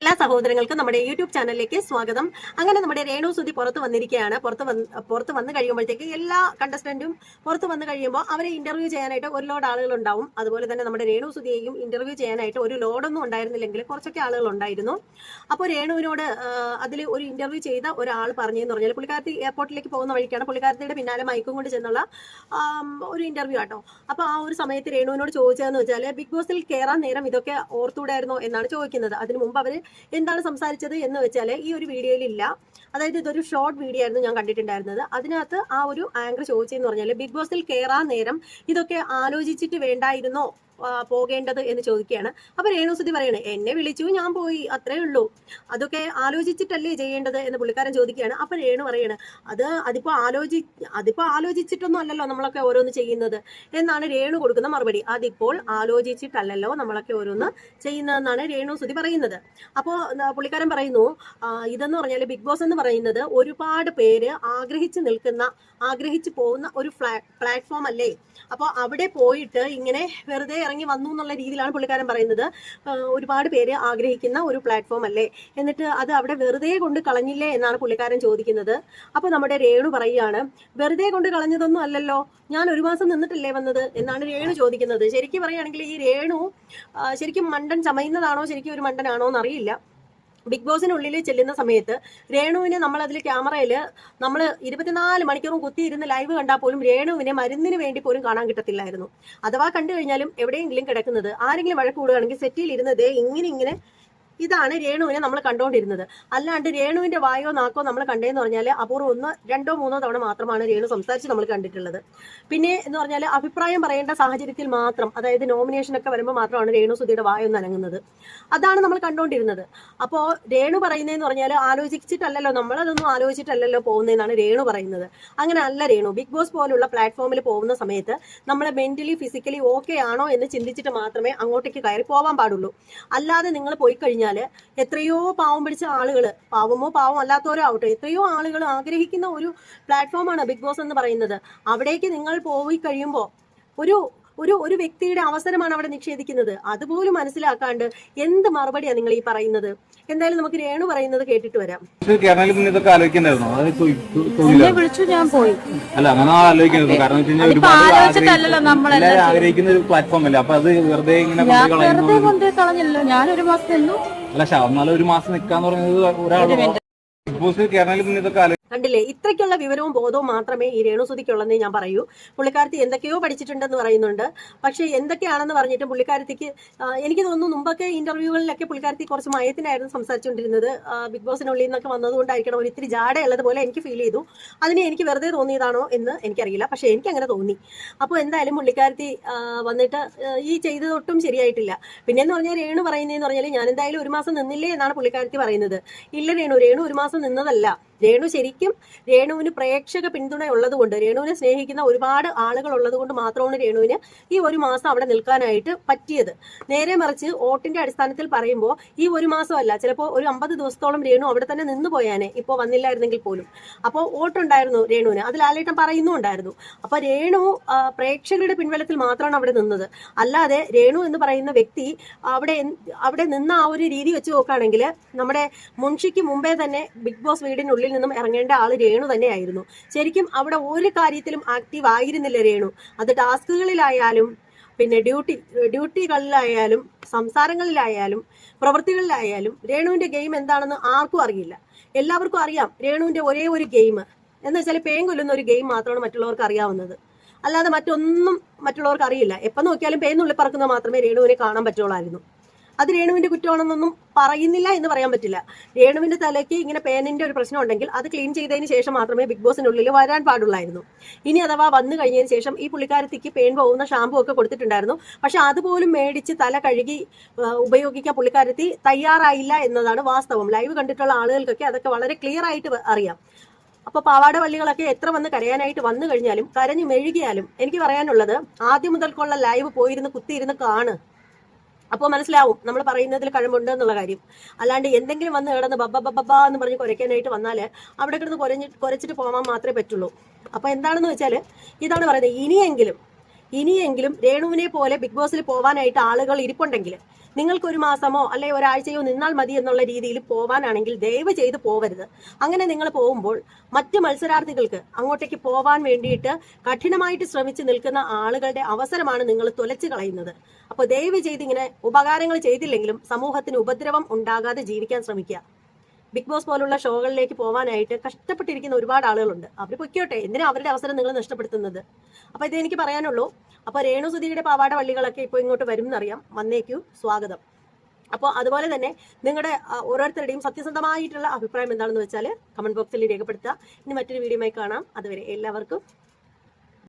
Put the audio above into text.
എല്ലാ സഹോദരങ്ങൾക്കും നമ്മുടെ യൂട്യൂബ് ചാനലിലേക്ക് സ്വാഗതം. അങ്ങനെ നമ്മുടെ രേണു സുധി പുറത്ത് വന്നിരിക്കുകയാണ്. പുറത്ത് വന്നു കഴിയുമ്പോഴത്തേക്ക് എല്ലാ കണ്ടസ്റ്റന്റും പുറത്ത് വന്നു കഴിയുമ്പോൾ അവരെ ഇന്റർവ്യൂ ചെയ്യാനായിട്ട് ഒരു ലോഡ് ആളുകൾ ഉണ്ടാവും. അതുപോലെ തന്നെ നമ്മുടെ രേണു സുധിയെയും ഇന്റർവ്യൂ ചെയ്യാനായിട്ട് ഒരു ലോഡൊന്നും ഉണ്ടായിരുന്നില്ലെങ്കിൽ കുറച്ചൊക്കെ ആളുകൾ ഉണ്ടായിരുന്നു. അപ്പോൾ രേണുവിനോട് അതിൽ ഒരു ഇന്റർവ്യൂ ചെയ്ത ഒരാൾ പറഞ്ഞെന്ന് പറഞ്ഞാൽ പുള്ളിക്കാരത്തി എയർപോർട്ടിലേക്ക് പോകുന്ന വഴിക്കാണ്. പുള്ളിക്കാരത്തിയുടെ പിന്നാലെ മൈക്കും കൊണ്ട് ചെന്നുള്ള ഒരു ഇന്റർവ്യൂ ആട്ടോ. അപ്പൊ ആ ഒരു സമയത്ത് രേണുവിനോട് ചോദിച്ചതെന്ന് വെച്ചാൽ ബിഗ് ബോസിൽ കയറാൻ നേരം ഇതൊക്കെ ഓർത്തൂടായിരുന്നോ എന്നാണ് ചോദിക്കുന്നത്. അതിനു മുമ്പ് അവര് എന്താണ് സംസാരിച്ചത് എന്ന് വെച്ചാൽ ഈ ഒരു വീഡിയോയിൽ ഇല്ല. അതായത് ഇതൊരു ഷോർട്ട് വീഡിയോ ആയിരുന്നു ഞാൻ കണ്ടിട്ടുണ്ടായിരുന്നത്. അതിനകത്ത് ആ ഒരു ആങ്കർ ചോദിച്ചെന്ന് പറഞ്ഞാൽ ബിഗ് ബോസിൽ കയറാൻ നേരം ഇതൊക്കെ ആലോചിച്ചിട്ട് വേണ്ടായിരുന്നോ പോകേണ്ടത് എന്ന് ചോദിക്കുകയാണ്. അപ്പൊ രേണുസുധി പറയണേ, എന്നെ വിളിച്ചു, ഞാൻ പോയി, അത്രേ ഉള്ളൂ, അതൊക്കെ ആലോചിച്ചിട്ടല്ലേ ചെയ്യേണ്ടത് എന്ന് പുള്ളിക്കാരൻ ചോദിക്കുകയാണ്. അപ്പൊ രേണു പറയണേ, അതിപ്പോ ആലോചിച്ചിട്ടൊന്നും അല്ലല്ലോ നമ്മളൊക്കെ ഓരോന്ന് ചെയ്യുന്നത് എന്നാണ് രേണു കൊടുക്കുന്ന മറുപടി. അതിപ്പോൾ ആലോചിച്ചിട്ടല്ലല്ലോ നമ്മളൊക്കെ ഓരോന്ന് ചെയ്യുന്നതെന്നാണ് രേണുസുധി പറയുന്നത്. അപ്പോൾ പുള്ളിക്കാരൻ പറയുന്നു, ഇതെന്ന് പറഞ്ഞാൽ ബിഗ് ബോസ് എന്ന് പറയുന്നത് ഒരുപാട് പേര് ആഗ്രഹിച്ചു പോകുന്ന ഒരു പ്ലാറ്റ്ഫോം അല്ലേ. അപ്പോൾ അവിടെ പോയിട്ട് ഇങ്ങനെ വെറുതെ ഇറങ്ങി വന്നു എന്നുള്ള രീതിയിലാണ് പുള്ളിക്കാരൻ പറയുന്നത്. ഒരുപാട് പേര് ആഗ്രഹിക്കുന്ന ഒരു പ്ലാറ്റ്ഫോം അല്ലേ, എന്നിട്ട് അത് അവിടെ വെറുതെ കൊണ്ട് കളഞ്ഞില്ലേ എന്നാണ് പുള്ളിക്കാരൻ ചോദിക്കുന്നത്. അപ്പോൾ നമ്മുടെ രേണു പറയുകയാണ്, വെറുതെ കൊണ്ട് കളഞ്ഞതൊന്നും അല്ലല്ലോ, ഞാൻ ഒരു മാസം നിന്നിട്ടല്ലേ വന്നത് എന്നാണ് രേണു ചോദിക്കുന്നത്. ശരിക്കും പറയുകയാണെങ്കിൽ ഈ രേണു ശരിക്കും മണ്ടൻ ചമയുന്നതാണോ ശരിക്കും ഒരു മണ്ടനാണോ എന്നറിയില്ല. ബിഗ് ബോസിനുള്ളിൽ ചെല്ലുന്ന സമയത്ത് രേണുവിനെ നമ്മൾ അതിൽ ക്യാമറയിൽ നമ്മൾ 24 മണിക്കൂറും കുത്തിയിരുന്ന് ലൈവ് കണ്ടാൽ പോലും രേണുവിനെ മരുന്നിന് വേണ്ടി പോലും കാണാൻ കിട്ടത്തില്ലായിരുന്നു. അഥവാ കണ്ടു കഴിഞ്ഞാലും എവിടെയെങ്കിലും കിടക്കുന്നത്, ആരെങ്കിലും വഴക്ക് കൂടുകയാണെങ്കിൽ സെറ്റിൽ ഇരുന്നത് ഇങ്ങനെ ഇതാണ് രേണുവിനെ നമ്മൾ കണ്ടുകൊണ്ടിരുന്നത്. അല്ലാണ്ട് രേണുവിന്റെ വായോ നാക്കോ നമ്മൾ കണ്ടേന്ന് പറഞ്ഞാൽ അപൂർവം 1, 2, 3 തവണ മാത്രമാണ് രേണു സംസാരിച്ച് നമ്മൾ കണ്ടിട്ടുള്ളത്. പിന്നെ എന്ന് പറഞ്ഞാൽ അഭിപ്രായം പറയേണ്ട സാഹചര്യത്തിൽ മാത്രം, അതായത് നോമിനേഷനൊക്കെ വരുമ്പോൾ മാത്രമാണ് രേണു സുധിയുടെ വായൊന്ന് അനങ്ങുന്നത്. അതാണ് നമ്മൾ കണ്ടുകൊണ്ടിരുന്നത്. അപ്പോൾ രേണു പറയുന്നതെന്ന് പറഞ്ഞാൽ ആലോചിച്ചിട്ടല്ലല്ലോ, നമ്മളതൊന്നും ആലോചിച്ചിട്ടല്ലല്ലോ പോകുന്നതെന്നാണ് രേണു പറയുന്നത്. അങ്ങനെ അല്ല രേണു. ബിഗ് ബോസ് പോലുള്ള പ്ലാറ്റ്ഫോമിൽ പോകുന്ന സമയത്ത് നമ്മളെ മെന്റലി ഫിസിക്കലി ഓക്കെ ആണോ എന്ന് ചിന്തിച്ചിട്ട് മാത്രമേ അങ്ങോട്ടേക്ക് കയറി പോകാൻ പാടുള്ളൂ. അല്ലാതെ നിങ്ങൾ പോയി കഴിഞ്ഞാൽ എത്രയോ പാവം പിടിച്ച ആളുകൾ, പാവമോ പാവം അല്ലാത്തവരോ ആവട്ടെ, എത്രയോ ആളുകൾ ആഗ്രഹിക്കുന്ന ഒരു പ്ലാറ്റ്ഫോമാണ് ബിഗ് ബോസ് എന്ന് പറയുന്നത്. അവിടേക്ക് നിങ്ങൾ പോയി കഴിയുമ്പോൾ ഒരു വ്യക്തിയുടെ അവസരമാണ് അവിടെ നിഷേധിക്കുന്നത്. അതുപോലും മനസ്സിലാക്കാണ്ട് എന്ത് മറുപടിയാണ് നിങ്ങൾ ഈ പറയുന്നത്? എന്തായാലും നമുക്ക് രേണു പറയുന്നത് കേട്ടിട്ട് വരാം. വിളിച്ചു, ഞാൻ പോയി. അല്ല, അങ്ങനെ ആലോചിക്കുന്നത് കാരണം ആഗ്രഹിക്കുന്ന ഒരു പ്ലാറ്റ്ഫോം അല്ലേ, അപ്പൊ അത് വെറുതെ ഇങ്ങനെ കളഞ്ഞല്ലോ. ഞാൻ ഒരു മാസം നിന്നു. അല്ല, എന്നാലും ഒരു മാസം നിക്കാന്ന് പറയുന്നത് ഒരാൾ ബിഗ് ബോസ് കേരളത്തിൽ മുന്നേ ഇതൊക്കെ കണ്ടില്ലേ, ഇത്രയ്ക്കുള്ള വിവരവും ബോധവും മാത്രമേ ഈ രേണുസുധിക്കുള്ളതെന്ന് ഞാൻ പറയൂ. പുള്ളിക്കാരത്തി എന്തൊക്കെയോ പഠിച്ചിട്ടുണ്ടെന്ന് പറയുന്നുണ്ട്. പക്ഷെ എന്തൊക്കെയാണെന്ന് പറഞ്ഞിട്ട് പുള്ളിക്കാരത്തിക്ക് എനിക്ക് തോന്നുന്നു മുമ്പൊക്കെ ഇന്റർവ്യൂകളിലൊക്കെ പുള്ളിക്കാരത്തി കുറച്ച് മയത്തിനായിരുന്നു സംസാരിച്ചുകൊണ്ടിരുന്നത്. ബിഗ് ബോസിനുള്ളിൽ നിന്നൊക്കെ വന്നതുകൊണ്ടായിരിക്കണം ഒരു ഇത്തിരി ജാടയുള്ളത് പോലെ എനിക്ക് ഫീൽ ചെയ്തു. അതിന് എനിക്ക് വെറുതെ തോന്നിയതാണോ എന്ന് എനിക്കറിയില്ല, പക്ഷെ എനിക്ക് അങ്ങനെ തോന്നി. അപ്പോൾ എന്തായാലും പുള്ളിക്കാരത്തി വന്നിട്ട് ഈ ചെയ്തതൊട്ടും ശരിയായിട്ടില്ല. പിന്നെയെന്ന് പറഞ്ഞാൽ രേണു പറയുന്നതെന്ന് പറഞ്ഞാൽ ഞാൻ എന്തായാലും ഒരു മാസം നിന്നില്ലേ എന്നാണ് പുള്ളിക്കാരത്തി പറയുന്നത്. ഇല്ല രേണു ഒരു മാസം നിന്നതല്ല. രേണു ശരിക്കും രേണുവിന് പ്രേക്ഷക പിന്തുണ ഉള്ളത് കൊണ്ട്, രേണുവിനെ സ്നേഹിക്കുന്ന ഒരുപാട് ആളുകൾ ഉള്ളത് കൊണ്ട് മാത്രമാണ് രേണുവിന് ഈ ഒരു മാസം അവിടെ നിൽക്കാനായിട്ട് പറ്റിയത്. നേരെ മറിച്ച് വോട്ടിന്റെ അടിസ്ഥാനത്തിൽ പറയുമ്പോൾ ഈ ഒരു മാസമല്ല, ചിലപ്പോൾ ഒരു 50 ദിവസത്തോളം രേണു അവിടെ തന്നെ നിന്ന് പോയാനെ, ഇപ്പോൾ വന്നില്ലായിരുന്നെങ്കിൽ പോലും. അപ്പോൾ വോട്ടുണ്ടായിരുന്നു രേണുവിന്, അതിൽ ലാലേട്ടൻ പറയുന്നുണ്ടായിരുന്നു. അപ്പോൾ രേണു പ്രേക്ഷകരുടെ പിൻബലത്തിൽ മാത്രമാണ് അവിടെ നിന്നത്. അല്ലാതെ രേണു എന്ന് പറയുന്ന വ്യക്തി അവിടെ നിന്ന് ആ ഒരു രീതി വെച്ച് നോക്കുകയാണെങ്കിൽ നമ്മുടെ മുൻഷിക്ക് മുമ്പേ തന്നെ ബിഗ് ബോസ് വീടിനുള്ളിൽ നിന്നും ഇറങ്ങേണ്ട ആള് രേണു തന്നെയായിരുന്നു. ശരിക്കും അവിടെ ഒരു കാര്യത്തിലും ആക്റ്റീവ് ആയിരുന്നില്ല രേണു. അത് ടാസ്കുകളിലായാലും പിന്നെ ഡ്യൂട്ടികളിലായാലും സംസാരങ്ങളിലായാലും പ്രവൃത്തികളിലായാലും രേണുവിന്റെ ഗെയിം എന്താണെന്ന് ആർക്കും അറിയില്ല. എല്ലാവർക്കും അറിയാം രേണുവിന്റെ ഒരേ ഒരു ഗെയിം എന്ന് വെച്ചാൽ പേൻ കൊല്ലുന്ന ഒരു ഗെയിം മാത്രമാണ് മറ്റുള്ളവർക്ക് അറിയാവുന്നത്. അല്ലാതെ മറ്റൊന്നും മറ്റുള്ളവർക്ക് അറിയില്ല. എപ്പം നോക്കിയാലും പേന്നുള്ളിൽ പറക്കുന്നത് മാത്രമേ രേണുവിനെ കാണാൻ പറ്റുള്ളായിരുന്നു. അത് രേണുവിന്റെ കുറ്റമാണെന്നൊന്നും പറയുന്നില്ല എന്ന് പറയാൻ പറ്റില്ല. രേണുവിന്റെ തലയ്ക്ക് ഇങ്ങനെ പേനിന്റെ ഒരു പ്രശ്നം ഉണ്ടെങ്കിൽ അത് ക്ലീൻ ചെയ്തതിന് ശേഷം മാത്രമേ ബിഗ് ബോസിനുള്ളിൽ വരാൻ പാടുള്ളായിരുന്നു. ഇനി അഥവാ വന്നു കഴിഞ്ഞതിന് ശേഷം ഈ പുള്ളിക്കാരത്തിക്ക് പേൻ പോകുന്ന ഷാമ്പു ഒക്കെ കൊടുത്തിട്ടുണ്ടായിരുന്നു. പക്ഷെ അതുപോലും മേടിച്ച് തല കഴുകി ഉപയോഗിക്കാൻ പുള്ളിക്കാരത്തി തയ്യാറായില്ല എന്നതാണ് വാസ്തവം. ലൈവ് കണ്ടിട്ടുള്ള ആളുകൾക്കൊക്കെ അതൊക്കെ വളരെ ക്ലിയർ ആയിട്ട് അറിയാം. അപ്പൊ പാവാട വള്ളികളൊക്കെ എത്ര വന്ന് കരയാനായിട്ട് വന്നു കഴിഞ്ഞാലും കരഞ്ഞു മെഴുകിയാലും എനിക്ക് പറയാനുള്ളത്, ആദ്യം മുതൽക്കുള്ള ലൈവ് പോയിരുന്ന് കുത്തിയിരുന്ന് കാണ്. അപ്പോൾ മനസ്സിലാവും നമ്മൾ പറയുന്നതിൽ കഴിവുണ്ട് എന്നുള്ള കാര്യം. അല്ലാണ്ട് എന്തെങ്കിലും വന്ന് കിടന്ന് ബബ്ബ എന്ന് പറഞ്ഞ് കുരയ്ക്കാനായിട്ട് വന്നാൽ അവിടെ കിടന്ന് കുരച്ചിട്ട് പോകാൻ മാത്രമേ പറ്റുള്ളൂ. അപ്പോൾ എന്താണെന്ന് വെച്ചാൽ ഇതാണ് പറയുന്നത്, ഇനിയെങ്കിലും രേണുവിനെ പോലെ ബിഗ് ബോസിൽ പോവാനായിട്ട് ആളുകൾ ഇരിപ്പുണ്ടെങ്കിൽ നിങ്ങൾക്ക് ഒരു മാസമോ അല്ലെ ഒരാഴ്ചയോ നിന്നാൽ മതി എന്നുള്ള രീതിയിൽ പോവാനാണെങ്കിൽ ദയവ് ചെയ്ത് പോവരുത്. അങ്ങനെ നിങ്ങൾ പോകുമ്പോൾ മറ്റ് മത്സരാർത്ഥികൾക്ക് അങ്ങോട്ടേക്ക് പോവാൻ വേണ്ടിയിട്ട് കഠിനമായിട്ട് ശ്രമിച്ച് നിൽക്കുന്ന ആളുകളുടെ അവസരമാണ് നിങ്ങൾ തുലച്ചു കളയുന്നത്. അപ്പോൾ ദയവ് ചെയ്ത് ഇങ്ങനെ ഉപകാരങ്ങൾ ചെയ്തില്ലെങ്കിലും സമൂഹത്തിന് ഉപദ്രവം ഉണ്ടാകാതെ ജീവിക്കാൻ ശ്രമിക്കുക. ബിഗ് ബോസ് പോലുള്ള ഷോകളിലേക്ക് പോകാനായിട്ട് കഷ്ടപ്പെട്ടിരിക്കുന്ന ഒരുപാട് ആളുകളുണ്ട്. അവർ പൊയ്ക്കോട്ടെ, എന്തിനാ അവരുടെ അവസരം നിങ്ങൾ നഷ്ടപ്പെടുത്തുന്നത്? അപ്പോൾ ഇത് എനിക്ക് പറയാനുള്ളൂ. അപ്പോൾ രേണു സുധിയുടെ പാവാട വള്ളികളൊക്കെ ഇപ്പോൾ ഇങ്ങോട്ട് വരും എന്നറിയാം. വന്നേക്കൂ, സ്വാഗതം. അപ്പോൾ അതുപോലെ തന്നെ നിങ്ങളുടെ ഓരോരുത്തരുടെയും സത്യസന്ധമായിട്ടുള്ള അഭിപ്രായം എന്താണെന്ന് വെച്ചാൽ കമന്റ് ബോക്സിൽ രേഖപ്പെടുത്തുക. ഇനി മറ്റൊരു വീഡിയോയുമായി കാണാം. അതുവരെ എല്ലാവർക്കും